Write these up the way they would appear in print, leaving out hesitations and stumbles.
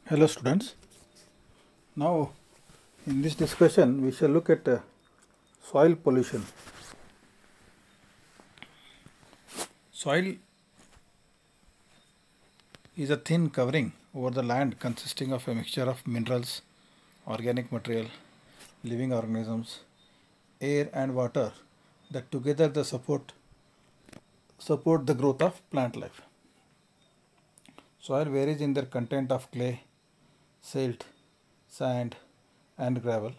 Hello students. Now in this discussion we shall look at soil pollution. Soil is a thin covering over the land consisting of a mixture of minerals, organic material, living organisms, air and water that together they support the growth of plant life. Soil varies in their content of clay, silt, sand and gravel.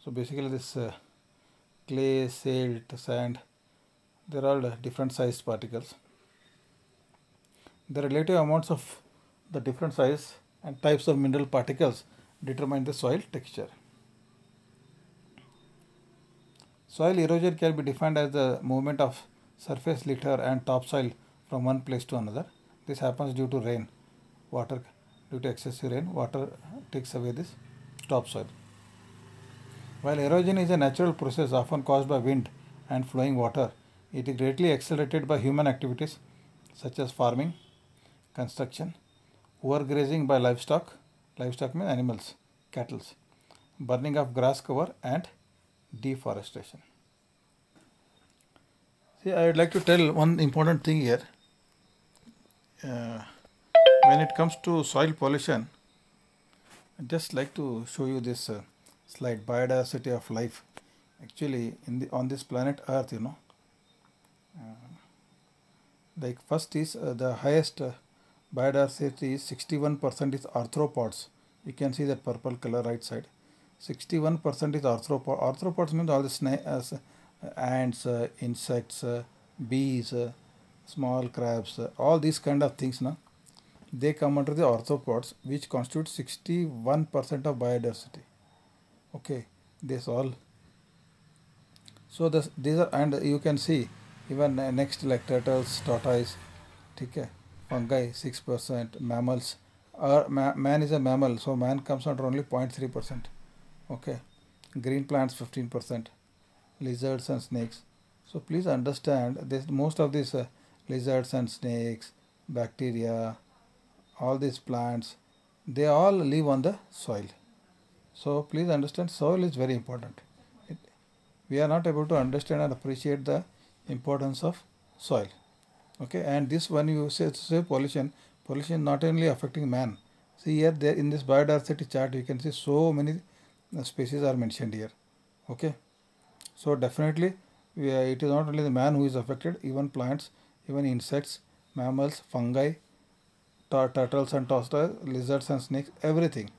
So basically this clay, silt, sand, they're all different sized particles. The relative amounts of the different size and types of mineral particles determine the soil texture. Soil erosion can be defined as the movement of surface litter and topsoil from one place to another. This happens due to rain, due to excessive rain, water takes away this topsoil. While erosion is a natural process often caused by wind and flowing water, it is greatly accelerated by human activities such as farming, construction, overgrazing by livestock means animals, cattle, burning of grass cover and deforestation. See, I would like to tell one important thing here. When it comes to soil pollution, I'd just like to show you this slide, biodiversity of life. Actually, on this planet Earth, like first is the highest biodiversity is 61% is arthropods. You can see that purple color right side. 61% is arthropods. Arthropods means all the ants, insects, bees, small crabs, all these kind of things. They come under the arthropods, which constitute 61% of biodiversity. Okay, this all. So these are, and you can see even next like turtles, tortoise, okay, fungi 6%, mammals. Man is a mammal, so man comes under only 0.3%. Okay, green plants 15%, lizards and snakes. So please understand this. Most of these lizards and snakes, bacteria, all these plants, they all live on the soil. So please understand, soil is very important. We are not able to understand and appreciate the importance of soil. Okay, and this when you say pollution not only affecting man. See here, there in this biodiversity chart you can see so many species are mentioned here. Okay, so definitely it is not only the man who is affected, even plants, even insects, mammals, fungi, turtles and tortoises, lizards and snakes, everything.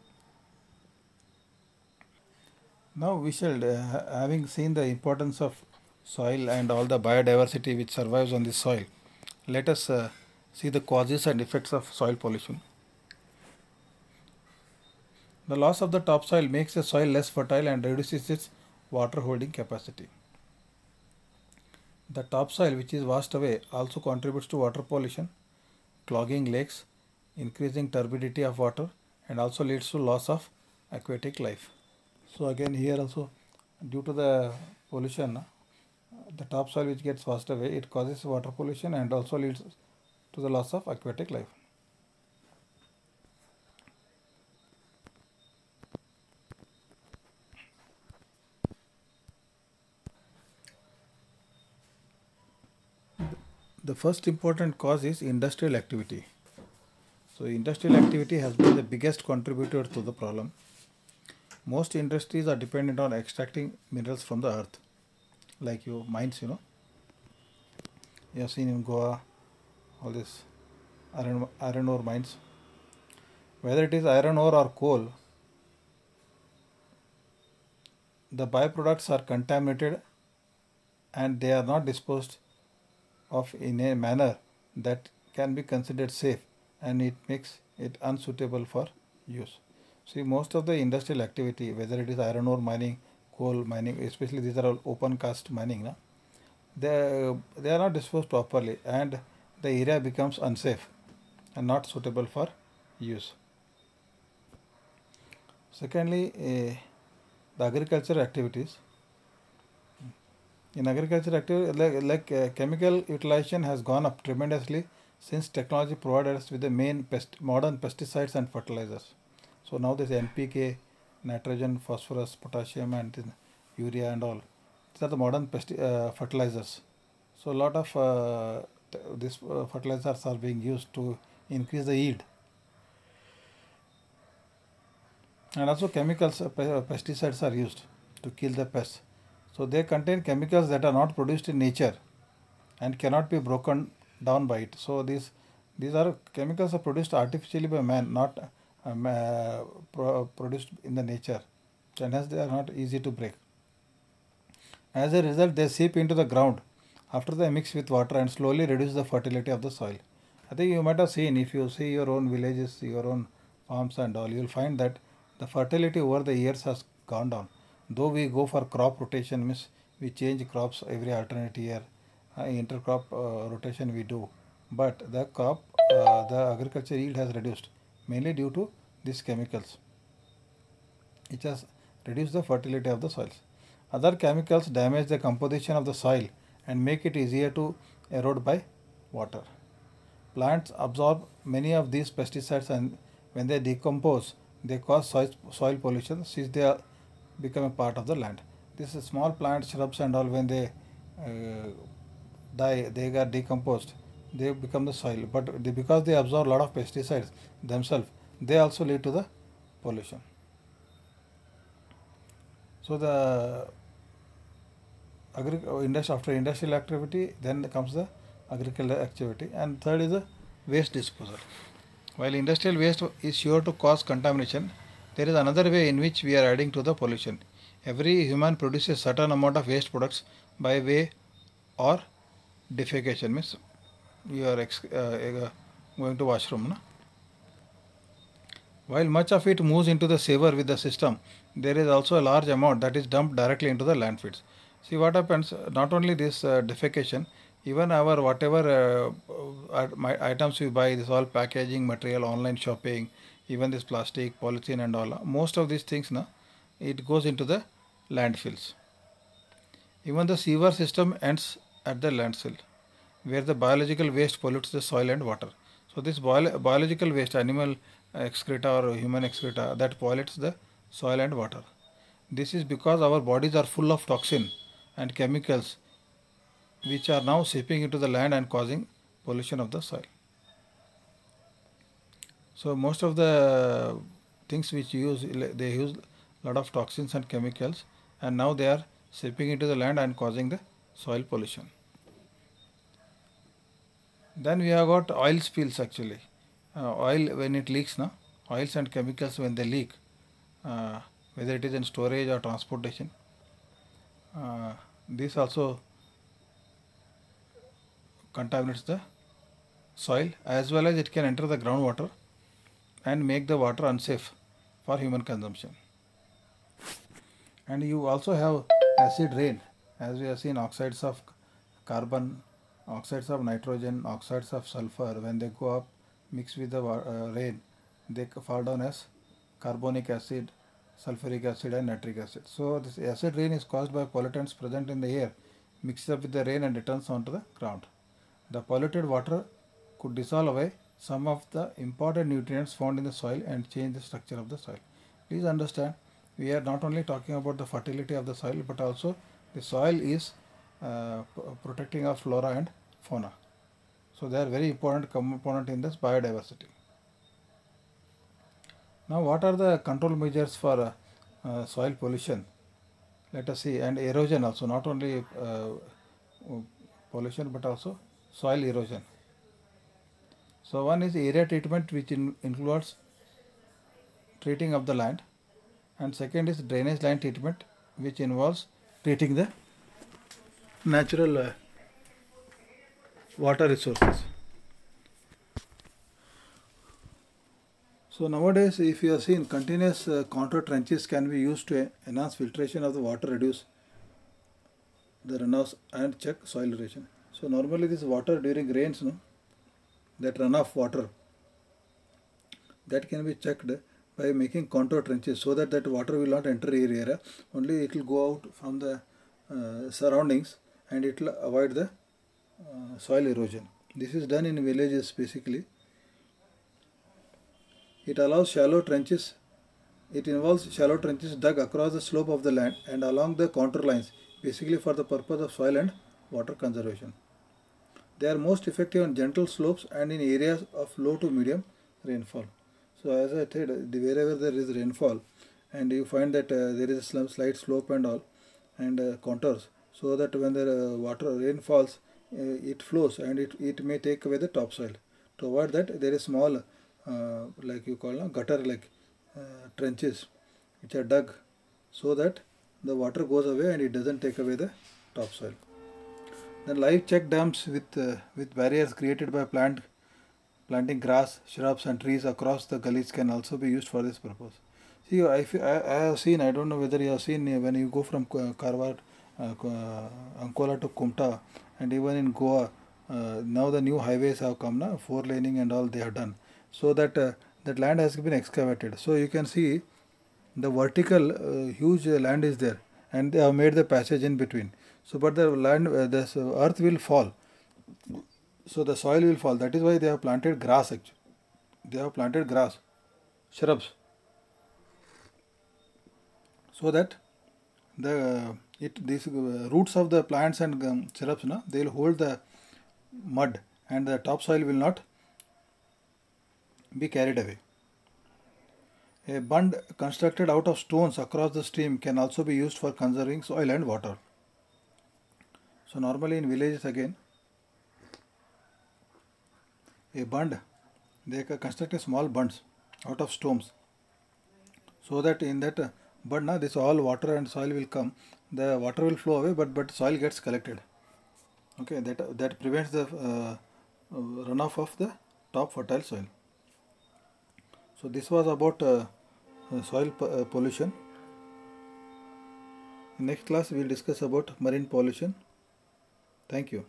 Now we shall, having seen the importance of soil and all the biodiversity which survives on the soil, let us see the causes and effects of soil pollution. The loss of the topsoil makes the soil less fertile and reduces its water holding capacity. The topsoil which is washed away also contributes to water pollution, clogging lakes, increasing turbidity of water, and also leads to loss of aquatic life. So again here also, due to the pollution, the topsoil which gets washed away, it causes water pollution and also leads to the loss of aquatic life. The first important cause is industrial activity. So industrial activity has been the biggest contributor to the problem. Most industries are dependent on extracting minerals from the earth, like mines, you have seen in Goa, all these iron ore mines. Whether it is iron ore or coal, the byproducts are contaminated and they are not disposed of in a manner that can be considered safe, and it makes it unsuitable for use. See, most of the industrial activity, whether it is iron ore mining, coal mining, especially these are all open cast mining, they are not disposed properly and the area becomes unsafe and not suitable for use. Secondly, the agricultural activities. In agricultural activity, chemical utilization has gone up tremendously since technology provided us with the main modern pesticides and fertilizers. So now there's NPK, nitrogen, phosphorus, potassium, and urea and all. These are the modern fertilizers. So a lot of these fertilizers are being used to increase the yield. And also chemicals, pesticides are used to kill the pests. So they contain chemicals that are not produced in nature and cannot be broken down by it. So these are chemicals are produced artificially by man, not produced in the nature, and hence they are not easy to break. As a result, they seep into the ground after they mix with water and slowly reduce the fertility of the soil. I think you might have seen, if you see your own villages, your own farms and all, you will find that the fertility over the years has gone down. Though we go for crop rotation, means we change crops every alternate year, intercrop rotation we do, but the agriculture yield has reduced mainly due to these chemicals, which has reduced the fertility of the soils. Other chemicals damage the composition of the soil and make it easier to erode by water. Plants absorb many of these pesticides, and when they decompose, they cause soil pollution since they are become a part of the land. These small plants, shrubs and all, when they die, they get decomposed, they become the soil. But because they absorb a lot of pesticides themselves, they also lead to the pollution. So the after industrial activity, then comes the agricultural activity, and third is the waste disposal. While industrial waste is sure to cause contamination, there is another way in which we are adding to the pollution. Every human produces certain amount of waste products by way or defecation, means you are going to washroom. No? While much of it moves into the sewer with the system, there is also a large amount that is dumped directly into the landfills. See what happens, not only this defecation, even our whatever items we buy, this all packaging material, online shopping, even this plastic, polythene and all, most of these things, it goes into the landfills. Even the sewer system ends at the landfill, where the biological waste pollutes the soil and water. So this biological waste, animal excreta or human excreta, that pollutes the soil and water. This is because our bodies are full of toxin and chemicals which are now seeping into the land and causing pollution of the soil. So most of the things which use, they use a lot of toxins and chemicals, and now they are seeping into the land and causing the soil pollution. Then we have got oil spills actually. Oil when it leaks, oils and chemicals when they leak, whether it is in storage or transportation, this also contaminates the soil, as well as it can enter the groundwater and make the water unsafe for human consumption. And you also have acid rain, as we have seen, oxides of carbon, oxides of nitrogen, oxides of sulfur, when they go up, mix with the rain, they fall down as carbonic acid, sulfuric acid and nitric acid. So this acid rain is caused by pollutants present in the air, mixes up with the rain and returns onto the ground. The polluted water could dissolve away some of the important nutrients found in the soil and change the structure of the soil. Please understand, we are not only talking about the fertility of the soil, but also the soil is protecting our flora and fauna. So they are very important component in this biodiversity. Now what are the control measures for soil pollution? Let us see, and erosion also, not only pollution but also soil erosion. So one is area treatment, which includes treating of the land, and second is drainage line treatment, which involves treating the natural water resources. So nowadays, if you have seen, continuous contour trenches can be used to enhance filtration of the water, reduce the runoffs and check soil erosion. So normally this water during rains, that runoff water, that can be checked by making contour trenches, so that that water will not enter your area, only it will go out from the surroundings and it will avoid the soil erosion. This is done in villages basically. It allows shallow trenches. It involves shallow trenches dug across the slope of the land and along the contour lines, basically for the purpose of soil and water conservation. They are most effective on gentle slopes and in areas of low to medium rainfall. So as I said, wherever there is rainfall and you find that there is a slight slope and all and contours, so that when the rain falls, it flows and it may take away the topsoil. To avoid that, there is small like you call gutter like trenches which are dug so that the water goes away and it doesn't take away the topsoil. Then live check dams with barriers created by planting grass, shrubs and trees across the gullies can also be used for this purpose. See, I have seen, I don't know whether you have seen when you go from Karwar, Ankola to Kumta and even in Goa, now the new highways have come, na, 4 laning and all they have done. So that that land has been excavated. So you can see the vertical huge land is there and they have made the passage in between. So but the land, this earth will fall. So the soil will fall. That is why they have planted grass actually. They have planted grass, shrubs. So that these roots of the plants and shrubs, they will hold the mud and the topsoil will not be carried away. A bund constructed out of stones across the stream can also be used for conserving soil and water. So normally in villages again, a bund, they construct a small bunds out of stones so that in that bund, this all water and soil will come. The water will flow away, but soil gets collected. Okay, that prevents the runoff of the top fertile soil. So this was about soil pollution. In next class we will discuss about marine pollution. Thank you.